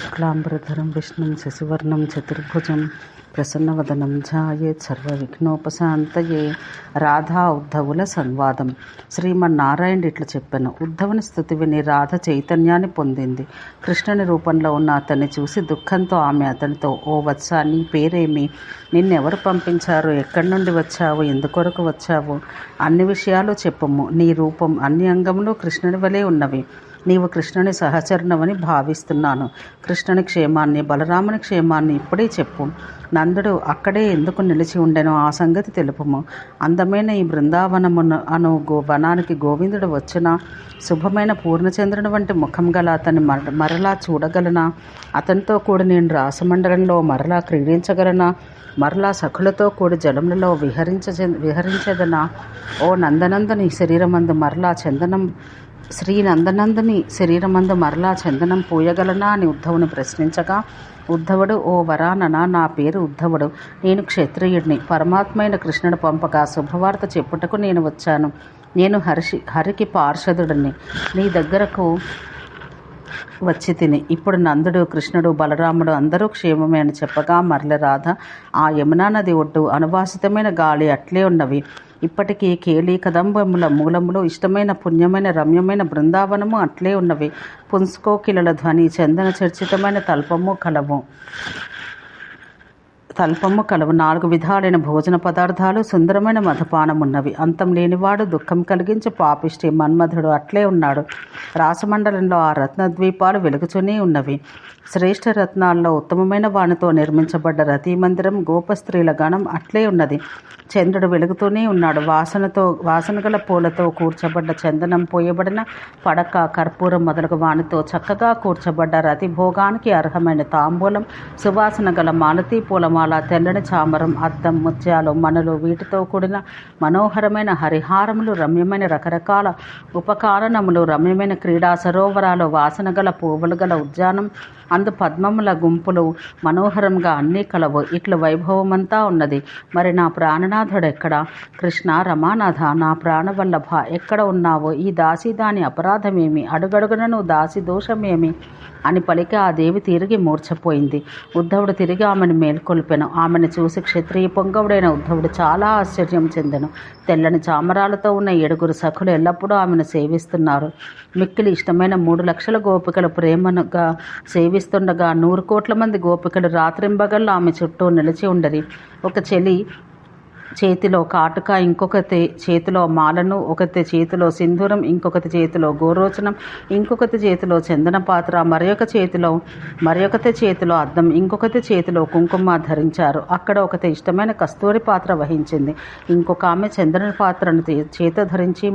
శుక్లాంబరధరం విష్ణుం శశివర్ణం చతుర్భుజం ప్రసన్నవదనం ధ్యాయేత్ సర్వవిఘ్నోపశాంతయే. రాధా ఉద్ధవుల సంవాదం. శ్రీమన్నారాయణుడు ఇట్లా చెప్పాను. ఉద్ధవుని స్తుతి విని రాధ చైతన్యాన్ని పొందింది. కృష్ణుని రూపంలో ఉన్న అతన్ని చూసి దుఃఖంతో ఆమె అతనితో, ఓ వత్స, నీ పేరేమి? నిన్నెవరు పంపించారు? ఎక్కడి నుండి వచ్చావు? ఎందుకొరకు వచ్చావు? అన్ని విషయాలు చెప్పము. నీ రూపం, అన్ని అంగములు కృష్ణుని వలె ఉన్నవి. నీవు కృష్ణుని సహచరణమని భావిస్తున్నాను. కృష్ణుని క్షేమాన్ని, బలరాముని క్షేమాన్ని ఇప్పుడే చెప్పు. నందుడు అక్కడే ఎందుకు నిలిచి ఉండెనో ఆ సంగతి తెలుపుము. అందమైన ఈ బృందావనమును అను వనానికి గోవిందుడు వచ్చిన శుభమైన పూర్ణచంద్రుని వంటి ముఖం గల అతన్ని మరలా చూడగలనా? అతనితో కూడి నేను రాసమండలంలో మరలా క్రీడించగలనా? మరలా సఖులతో కూడి జలములలో విహరించదనా? ఓ నందనందుని శరీరమందు మరలా శ్రీ నందనందుని శరీరమందు మరలా చందనం పూయగలనా అని ఉద్ధవుని ప్రశ్నించగా, ఉద్ధవుడు, ఓ వరానన, నా పేరు ఉద్ధవుడు. నేను క్షత్రియుడిని. పరమాత్మైన కృష్ణుడు పంపగా శుభవార్త చెప్పుటకు నేను వచ్చాను. నేను హరికి పార్షదుడిని. నీ దగ్గరకు వచ్చి తిని. ఇప్పుడు నందుడు, కృష్ణుడు, బలరాముడు అందరూ క్షేమమే అని చెప్పగా మరల రాధ, ఆ యమునా నది ఒడ్డు అనువాసితమైన గాలి అట్లే ఉన్నవి. ఇప్పటికీ కేళి కదంబముల మూలములు, ఇష్టమైన పుణ్యమైన రమ్యమైన బృందావనము అట్లే ఉన్నవి. పుంస్కోకిలల ధ్వని, చందన చర్చితమైన తల్పము కలవు. 4 విధాలైన భోజన పదార్థాలు, సుందరమైన మధుపానమున్నవి. అంతం లేనివాడు, దుఃఖం కలిగించి పాపిష్టి మన్మధుడు అట్లే ఉన్నాడు. రాసమండలంలో ఆ రత్నద్వీపాలు వెలుగుతూనే ఉన్నవి. శ్రేష్ఠ రత్నాల్లో ఉత్తమమైన వానితో నిర్మించబడ్డ రతీ మందిరం, గోపస్త్రీల గణం అట్లే ఉన్నది. చంద్రుడు వెలుగుతూనే ఉన్నాడు. వాసన గల పూలతో కూర్చబడ్డ, చందనం పోయబడిన పడక, కర్పూరం మొదలగు వానితో చక్కగా కూర్చబడ్డ రతిభోగానికి అర్హమైన తాంబూలం, సువాసన గల మాలతీ పూలమాల, తెల్లని చామరం, అద్దం, ముత్యాలు, మణులు, వీటితో కూడిన మనోహరమైన హరిహారములు, రమ్యమైన రకరకాల ఉపకారణములు, రమ్యమైన క్రీడా సరోవరాలు, వాసన గల పువ్వులు గల ఉద్యానం, అందు పద్మముల గుంపులు మనోహరంగా అన్నీ కలవు. ఇట్లు వైభవమంతా ఉన్నది. మరి నా ప్రాణనాథుడెక్కడ? కృష్ణ, రమానాథ, నా ప్రాణవల్లభ, ఎక్కడ ఉన్నావో? ఈ దాసి దాని అపరాధమేమి? అడుగడుగునను దాసి దోషమేమి అని పలికి ఆ దేవి తిరిగి మూర్ఛపోయింది. ఉద్ధవుడు తిరిగి ఆమెను మేల్కొల్పెను. ఆమెను చూసి క్షత్రియ పొంగవుడైన ఉద్ధవుడు చాలా ఆశ్చర్యం చెందెను. తెల్లని చామరాలతో ఉన్న 7 సఖులు ఎల్లప్పుడూ ఆమెను సేవిస్తున్నారు. మిక్కిలి ఇష్టమైన 3 లక్షల గోపికలు ప్రేమనుగా సేవిస్తుండగా 100 కోట్ల మంది గోపికలు రాత్రింబగళ్ళు ఆమె చుట్టూ నిలిచి ఉండరి. ఒక చెలి చేతిలో కాటుక, ఇంకొకటి చేతిలో మాలను, ఒకటి చేతిలో సింధూరం, ఇంకొకటి చేతిలో గోరోచనం, ఇంకొకటి చేతిలో చందన పాత్ర, మరొకటి చేతిలో అద్దం, ఇంకొకటి చేతిలో కుంకుమ ధరించారు. అక్కడ ఒకటి ఇష్టమైన కస్తూరి పాత్ర వహించింది. ఇంకొక ఆమె చందన పాత్రను చేత ధరించి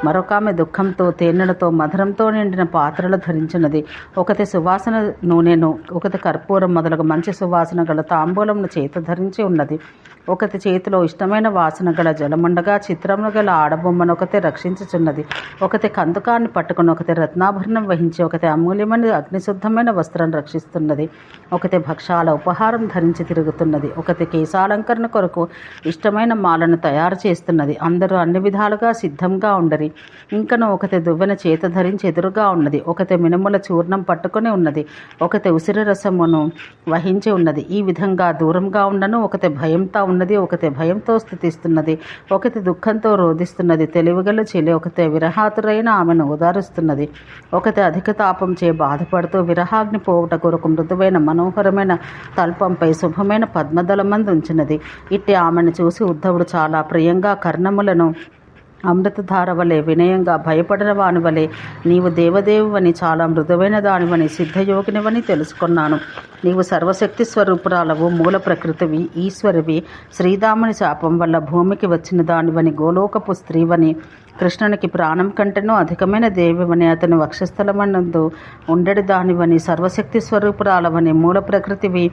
మరొక ఆమె దుఃఖంతో, తేనెలతో, మధురంతో నిండిన పాత్రలు ధరించినది. ఒకటి సువాసన నూనెను, ఒకటి కర్పూరం మొదలగు మంచి సువాసన గల తాంబూలంను చేత ధరించి ఉన్నది. ఒకటి చేతిలో ఇష్టమైన వాసన గల జలముండగా, చిత్రములు గల ఆడబొమ్మను ఒకటి రక్షించుచున్నది. ఒకటి కందుకాన్ని పట్టుకుని, ఒకటి రత్నాభరణం వహించి, ఒకటి అమూల్యమైన అగ్నిశుద్ధమైన వస్త్రం రక్షిస్తున్నది. ఒకటి భక్షాల ఉపహారం ధరించి తిరుగుతున్నది. ఒకటి కేశాలంకరణ కొరకు ఇష్టమైన మాలను తయారు చేస్తున్నది. అందరూ అన్ని విధాలుగా సిద్ధంగా ఉండరి. ఇంకను ఒకటి దువ్వెన చేత ధరించి ఎదురుగా ఉన్నది. ఒకటి మినుముల చూర్ణం పట్టుకుని ఉన్నది. ఒకటి ఉసిరి రసమును వహించి ఉన్నది. ఈ విధంగా దూరంగా ఉండను ఒకటి భయంతో ఉన్నది, ఒకటి భయంతో స్థుతిస్తున్నది, ఒకటి దుఃఖంతో రోధిస్తున్నది. తెలివిగల చెలి ఒకటి విరహాతురైన ఆమెను ఓదారుస్తున్నది. ఒకటి అధిక తాపం చే బాధపడుతూ విరహాగ్ని పోవుట కొరకు మృదువైన మనోహరమైన తల్పంపై శుభమైన పద్మదళమందు ఉంచినది. ఇట్టి ఆమెను చూసి ఉద్ధవుడు చాలా ప్రియంగా కర్ణములను అమృతధార వలె వినయంగా, భయపడిన వాని వలె, నీవు దేవదేవువని, చాలా మృదువైన దానివని, సిద్ధయోగినివని తెలుసుకున్నాను. నీవు సర్వశక్తి స్వరూపురాలవు, మూల ప్రకృతివి, ఈశ్వరివి, శ్రీరాముని శాపం వల్ల భూమికి వచ్చిన దానివని, గోలోకపు స్త్రీవని, కృష్ణునికి ప్రాణం కంటేనూ అధికమైన దేవివని, అతని వక్షస్థలమనందు ఉండడి దానివని, సర్వశక్తి స్వరూపురాలవని, మూల ప్రకృతివి,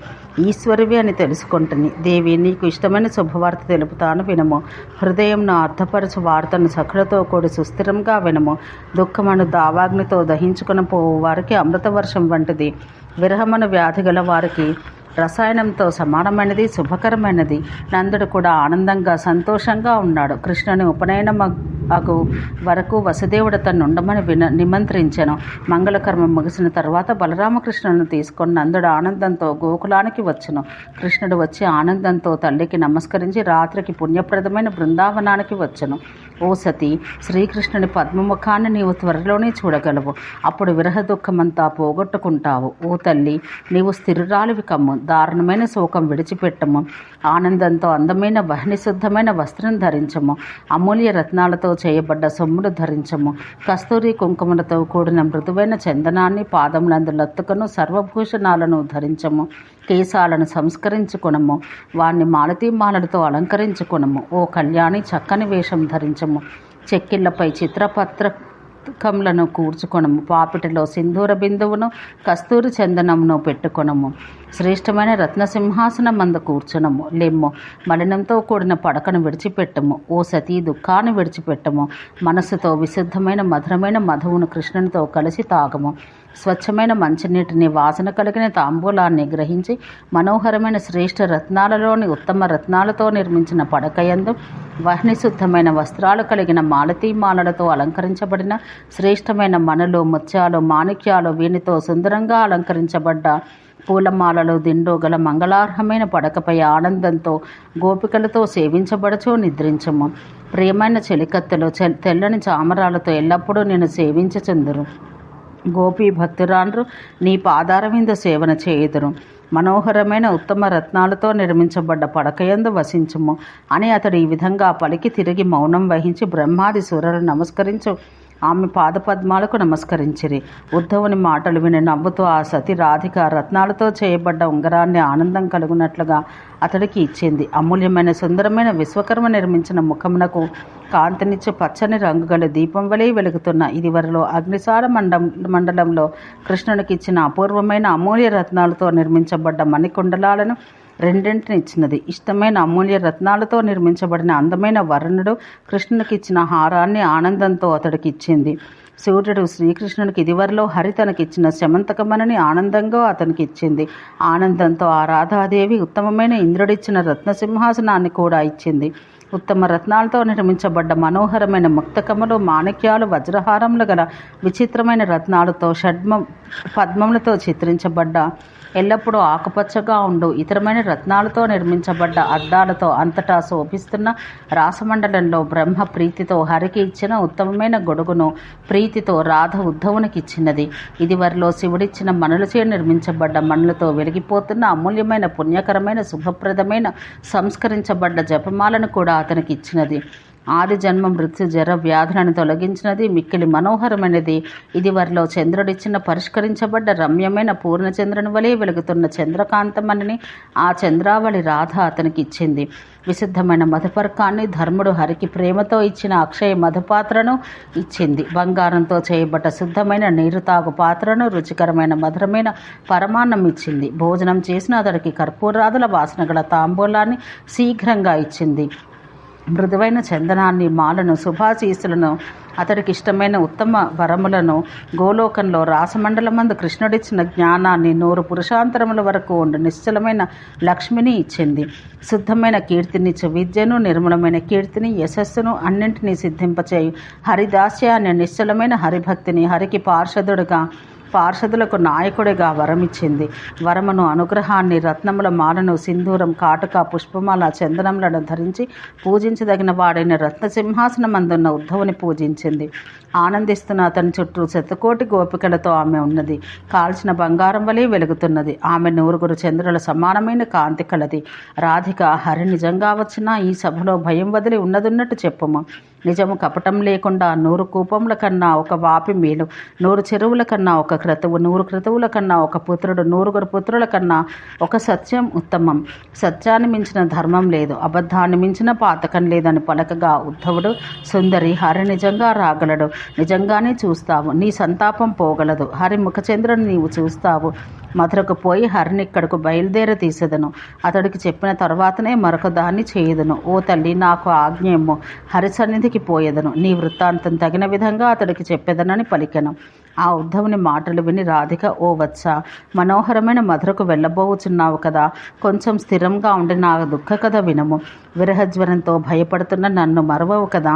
ఈశ్వరివి అని తెలుసుకుంటుని. దేవి, నీకు ఇష్టమైన శుభవార్త తెలుపుతాను, వినము. హృదయంను అర్థపరచు వార్తను సఖులతో కూడి సుస్థిరంగా వినము. దుఃఖమను దావాగ్నితో దహించుకుని పోవు వారికి అమృత వర్షం వంటిది. విరహమను వ్యాధి గల వారికి రసాయనంతో సమానమైనది, శుభకరమైనది. నందుడు కూడా ఆనందంగా సంతోషంగా ఉన్నాడు. కృష్ణుని ఉపనయనం అగు వరకు వసుదేవుడు తను ఉండమని నిమంత్రించెను. మంగళకర్మ ముగిసిన తర్వాత బలరామకృష్ణులను తీసుకొని నందుడు ఆనందంతో గోకులానికి వచ్చును. కృష్ణుడు వచ్చి ఆనందంతో తల్లికి నమస్కరించి రాత్రికి పుణ్యప్రదమైన బృందావనానికి వచ్చును. ఓ సతీ, శ్రీకృష్ణుని పద్మముఖాన్ని నీవు త్వరలోనే చూడగలవు. అప్పుడు విరహ దుఃఖమంతా పోగొట్టుకుంటావు. ఓ తల్లి, నీవు స్థిరురాలివి కమ్ము. దారుణమైన శోకం విడిచిపెట్టము. ఆనందంతో అందమైన వహ్నిశుద్ధమైన వస్త్రం ధరించము. అమూల్య రత్నాలతో చేయబడ్డ సొమ్ములు ధరించము. కస్తూరి కుంకుమలతో కూడిన మృదువైన చందనాన్ని పాదములందు లత్తుకను సర్వభూషణాలను ధరించము. కేశాలను సంస్కరించుకొనము. వాణ్ణి మాలతీమాలలతో అలంకరించుకొనము. ఓ కళ్యాణి, చక్కని వేషం ధరించము. చెక్కిళ్లపై చిత్రపత్రకములను కూర్చుకొనము. పాపిటిలో సింధూర బిందువును కస్తూరి చందనమును పెట్టుకొనము. శ్రేష్టమైన రత్నసింహాసనం మందు కూర్చునము. లెమ్ము, మలినంతో కూడిన పడకను విడిచిపెట్టము. ఓ సతీ, దుఃఖాన్ని విడిచిపెట్టము. మనస్సుతో విశుద్ధమైన మధురమైన మధువును కృష్ణునితో కలిసి తాగము. స్వచ్ఛమైన మంచినీటిని, వాసన కలిగిన తాంబూలాన్ని గ్రహించి మనోహరమైన శ్రేష్ఠ రత్నాలలోని ఉత్తమ రత్నాలతో నిర్మించిన పడకయందు వహ్నిశుద్ధమైన వస్త్రాలు కలిగిన మాలతీమాలలతో అలంకరించబడిన శ్రేష్టమైన మణులు, ముత్యాలు, మాణిక్యాలు, వీనితో సుందరంగా అలంకరించబడ్డ పూలమాలలు దిండు గల మంగళార్హమైన పడకపై ఆనందంతో గోపికలతో సేవించబడచో నిద్రించము. ప్రియమైన చెలికత్తెలు తెల్లని చామరాలతో ఎల్లప్పుడూ నేను సేవించుచుందురు. గోపీ భక్తురాండ్రు నీ పాదారవింద సేవన చేయుదురు. మనోహరమైన ఉత్తమ రత్నాలతో నిర్మించబడ్డ పడకయందు వసించుము అని అతడు ఈ విధంగా పలికి తిరిగి మౌనం వహించి బ్రహ్మాది సురలు నమస్కరించు ఆమె పాదపద్మాలకు నమస్కరించిరి. ఉద్ధవుని మాటలు విని నవ్వుతూ ఆ సతి రాధిక రత్నాలతో చేయబడ్డ ఉంగరాన్ని ఆనందం కలుగునట్లుగా అతడికి ఇచ్చింది. అమూల్యమైన సుందరమైన విశ్వకర్మ నిర్మించిన ముఖమునకు కాంతినిచ్చు పచ్చని రంగు గల దీపం వలె వెలుగుతున్న ఇదివరలో అగ్నిసార మండలంలో కృష్ణునికి ఇచ్చిన అపూర్వమైన అమూల్య రత్నాలతో నిర్మించబడ్డ మణికుండలాలను రెండింటిని ఇచ్చినది. ఇష్టమైన అమూల్య రత్నాలతో నిర్మించబడిన అందమైన వరుణుడు కృష్ణునికి ఇచ్చిన హారాన్ని ఆనందంతో అతడికి ఇచ్చింది. సూర్యుడు శ్రీకృష్ణునికి ఇదివరలో హరి తనకిచ్చిన శమంతకమణిని ఆనందంగా అతనికి ఇచ్చింది. ఆనందంతో ఆ రాధాదేవి ఉత్తమమైన ఇంద్రుడిచ్చిన రత్నసింహాసనాన్ని కూడా ఇచ్చింది. ఉత్తమ రత్నాలతో నిర్మించబడ్డ మనోహరమైన ముక్తకములు, మాణిక్యాలు, వజ్రహారములు గల విచిత్రమైన రత్నాలతో పద్మములతో చిత్రించబడ్డ ఎల్లప్పుడూ ఆకుపచ్చగా ఉండు ఇతరమైన రత్నాలతో నిర్మించబడ్డ అద్దాలతో అంతటా శోభిస్తున్న రాసమండలంలో బ్రహ్మ ప్రీతితో హరికి ఇచ్చిన ఉత్తమమైన గొడుగును ప్రీతితో రాధ ఉద్ధవునికి ఇచ్చినది. ఇదివరలో శివుడిచ్చిన మణులచే నిర్మించబడ్డ మణులతో వెలిగిపోతున్న అమూల్యమైన పుణ్యకరమైన శుభప్రదమైన సంస్కరించబడ్డ జపమాలను కూడా అతనికి ఇచ్చినది. ఆది జన్మ మృత్యు జర వ్యాధులను తొలగించినది, మిక్కిలి మనోహరమైనది. ఇదివరలో చంద్రుడిచ్చిన పరిష్కరించబడ్డ రమ్యమైన పూర్ణచంద్రుని వలె వెలుగుతున్న చంద్రకాంతమణిని ఆ చంద్రావళి రాధ అతనికి ఇచ్చింది. విశుద్ధమైన మధుపర్కాన్ని ధర్ముడు హరికి ప్రేమతో ఇచ్చిన అక్షయ మధుపాత్రను ఇచ్చింది. బంగారంతో చేయబడ్డ శుద్ధమైన నీరు తాగు పాత్రను, రుచికరమైన మధురమైన పరమాన్నం ఇచ్చింది. భోజనం చేసిన అతడికి కర్పూరాదుల వాసన గల తాంబూలాన్ని శీఘ్రంగా ఇచ్చింది. మృదువైన చందనాన్ని, మాలను, శుభాశీసులను, అతడికి ఇష్టమైన ఉత్తమ వరములను, గోలోకంలో రాసమండలమందు కృష్ణుడిచ్చిన జ్ఞానాన్ని, 100 పురుషాంతరముల వరకు ఉండు నిశ్చలమైన లక్ష్మిని ఇచ్చింది. శుద్ధమైన కీర్తినిచ్చు విద్యను, నిర్మలమైన కీర్తిని, యశస్సును అన్నింటినీ సిద్ధింపచేయు హరిదాస్యాన్ని, నిశ్చలమైన హరిభక్తిని, హరికి పార్షదులకు నాయకుడిగా వరమిచ్చింది. వరమును, అనుగ్రహాన్ని, రత్నముల మాలను, సింధూరం, కాటుక, పుష్పమాల, చందనములను ధరించి పూజించదగిన వాడైన రత్నసింహాసనమందున్న ఉద్ధవుని పూజించింది. ఆనందిస్తున్న అతని చుట్టూ శతకోటి గోపికలతో ఆమె ఉన్నది. కాల్చిన బంగారం వలె వెలుగుతున్నది. ఆమె 9 చంద్రుల సమానమైన కాంతి కలది. రాధిక, హరి నిజంగా వచ్చినా ఈ సభలో భయం వదిలి ఉన్నదున్నట్టు చెప్పుము. నిజము కపటం లేకుండా 100 కూపముల కన్నా ఒక వాపి మేలు, 100 చెరువుల కన్నా ఒక క్రతువు, 100 క్రతువుల కన్నా ఒక పుత్రుడు, 100 పుత్రుల కన్నా ఒక సత్యం ఉత్తమం. సత్యాన్ని మించిన ధర్మం లేదు, అబద్ధాన్ని మించిన పాతకం లేదని పలకగా ఉద్ధవుడు, సుందరి, హరి నిజంగా రాగలడు, నిజంగానే చూస్తావు, నీ సంతాపం పోగలదు. హరి ముఖచంద్రుని నీవు చూస్తావు. మధురకు పోయి హరిని ఇక్కడకు బయలుదేర తీసేదను. అతడికి చెప్పిన తర్వాతనే మరొక దాన్ని చేయదును. ఓ తల్లి, నాకు ఆజ్ఞేమో, హరి సన్నిధికి పోయేదను. నీ వృత్తాంతం తగిన విధంగా అతడికి చెప్పేదనని పలికెను. ఆ ఉద్ధవుని మాటలు విని రాధిక, ఓ వత్స, మనోహరమైన మధురకు వెళ్ళబోచున్నావు కదా, కొంచెం స్థిరంగా ఉండి నా దుఃఖ కథ వినము. విరహజ్వరంతో భయపడుతున్న నన్ను మరవవు కదా,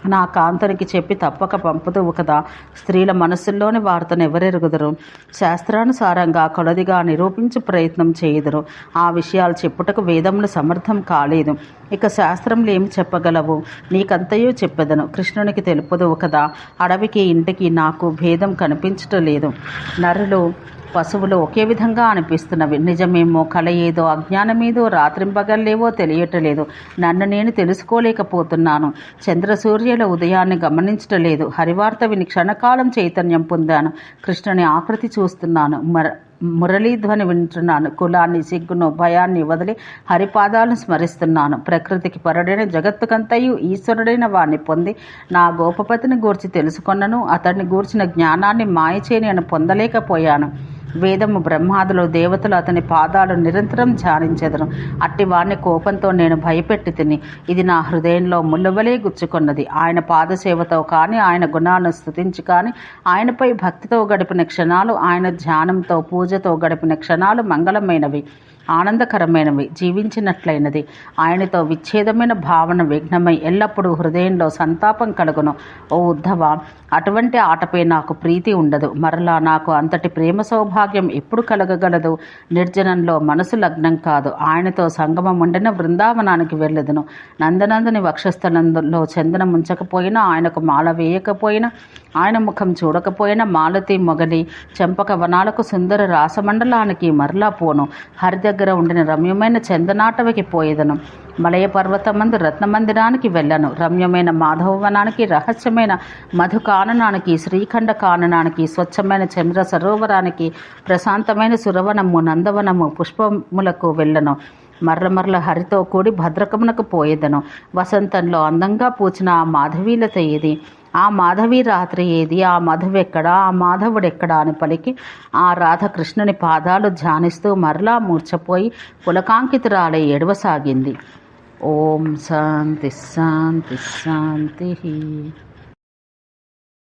నా కాంతనికి చెప్పి తప్పక పంపుదువు కదా. స్త్రీల మనస్సుల్లోని వార్తను ఎవరెరుగుదురు? శాస్త్రానుసారంగా కొలదిగా నిరూపించు ప్రయత్నం చేయుదురు. ఆ విషయాలు చెప్పుటకు వేదములు సమర్థం కాలేదు. ఇక శాస్త్రంలో ఏమి చెప్పగలవు? నీకంతయూ చెప్పెదను. కృష్ణునికి తెలుపుదువు కదా. అడవికి ఇంటికి నాకు భేదం కనిపించటలేదు. నరులు పశువులు ఒకే విధంగా అనిపిస్తున్నవి. నిజమేమో, కల ఏదో, అజ్ఞానమేదో, రాత్రింపగల్లేవో తెలియటలేదు. నన్ను నేను తెలుసుకోలేకపోతున్నాను. చంద్రసూర్యుల ఉదయాన్ని గమనించటలేదు. హరివార్త విని క్షణకాలం చైతన్యం పొందాను. కృష్ణుని ఆకృతి చూస్తున్నాను. మురళీధ్వని వింటున్నాను. కులాన్ని, సిగ్గును, భయాన్ని వదిలి హరిపాదాలను స్మరిస్తున్నాను. ప్రకృతికి పరుడైన జగత్తుకంతయు ఈశ్వరుడైన వాణ్ణి పొంది నా గోపపతిని గూర్చి తెలుసుకొన్నను. అతడిని గూర్చిన జ్ఞానాన్ని మాయచే నేను పొందలేకపోయాను. వేదము, బ్రహ్మాదులు, దేవతలు అతని పాదాలు నిరంతరం ధ్యానించెదరు. అట్టి వాణ్ణి కోపంతో నేను భయపెట్టి తిని, ఇది నా హృదయంలో ముళ్ళవలే గుచ్చుకొన్నది. ఆయన పాదసేవతో కానీ, ఆయన గుణాలను స్తుతించి కానీ, ఆయనపై భక్తితో గడిపిన క్షణాలు, ఆయన ధ్యానంతో, పూజతో గడిపిన క్షణాలు మంగళమైనవి, ఆనందకరమైనవి, జీవించినట్లయినది. ఆయనతో విచ్ఛేదమైన భావన విఘ్నమై ఎల్లప్పుడూ హృదయంలో సంతాపం కలుగును. ఓ ఉద్ధవ, అటువంటి ఆటపై నాకు ప్రీతి ఉండదు. మరలా నాకు అంతటి ప్రేమ సౌభాగ్యం ఎప్పుడు కలగగలదు? నిర్జనంలో మనసు లగ్నం కాదు. ఆయనతో సంగమం ఉండిన బృందావనానికి వెళ్ళదును. నందనందుని వక్షస్థలంలో చందనం ఉంచకపోయినా, ఆయనకు మాల వేయకపోయినా, ఆయన ముఖం చూడకపోయినా, మాలతి మొగలి చెంపక వనాలకు సుందర రాసమండలానికి మరలా పోను. హరి దగ్గర ఉండిన రమ్యమైన చందనాటవికి పోయేదను. మలయ పర్వతమందు రత్నమందిరానికి వెళ్ళను. రమ్యమైన మాధవవనానికి, రహస్యమైన మధు కాననానికి, శ్రీఖండ కాననానికి, స్వచ్ఛమైన చంద్ర సరోవరానికి, ప్రశాంతమైన సురవనము, నందవనము, పుష్పములకు వెళ్ళను. మర్రమర్ల హరితో కూడి భద్రకమునకు పోయేదను. వసంతంలో అందంగా పూచిన ఆ మాధవీలత ఏది? ఆ మాధవి రాత్రి ఏది? ఆ మధువెక్కడా? ఆ మాధవుడెక్కడా అని పలికి ఆ రాధ కృష్ణుని పాదాలు ధ్యానిస్తూ మరలా మూర్ఛపోయి పులకాంకితురాలై ఏడవసాగింది. ఓం శాంతి శాంతి శాంతి.